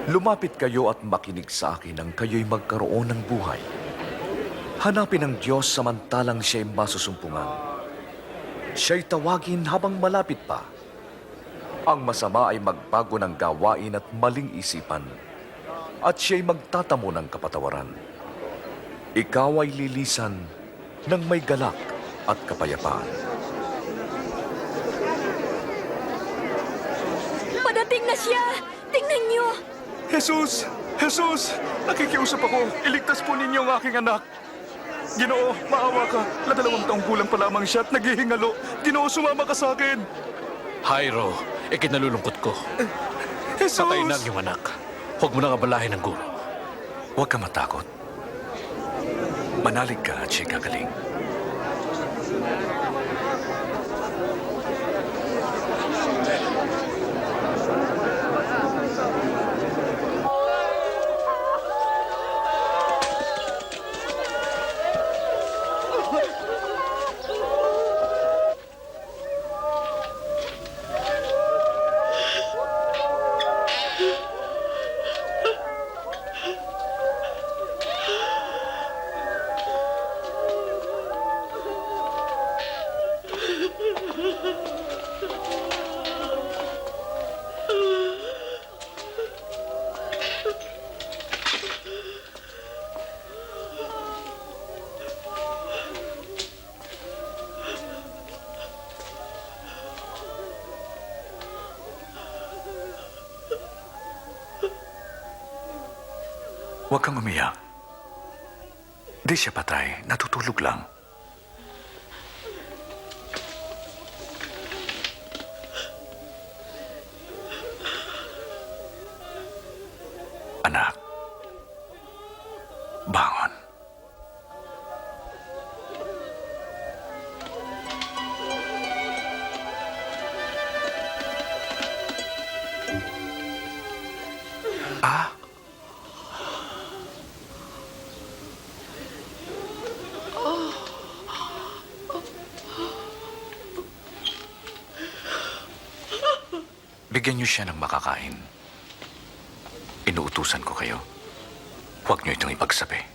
Lumapit kayo at makinig sa akin ang kayo'y magkaroon ng buhay. Hanapin ang Diyos samantalang siya'y masusumpungan. Siya'y tawagin habang malapit pa. Ang masama ay magbago ng gawain at maling isipan, at siya'y magtatamo ng kapatawaran. Ikaw ay lilisan ng may galak at kapayapaan. Padating na siya! Tingnan niyo! Jesus! Jesus! Nakikiusap ako. Iligtas po ninyo ang aking anak. Ginoo, maawa ka. 2 taong gulang pa lamang siya at naghihingalo. Ginoo, sumama ka sa akin. Jairo, ikinalulungkot ko. Jesus! Patay na ang iyong anak. Huwag mo nang abalahin ng guro. Huwag ka matakot. Manalig ka at siya'y gagaling. Huwag kang umiyak. Di siya patay. Natutulog lang. Anak, bangon. Ah? Bigyan niyo siya ng makakain. Inuutusan ko kayo. Huwag niyo itong ipagsabi.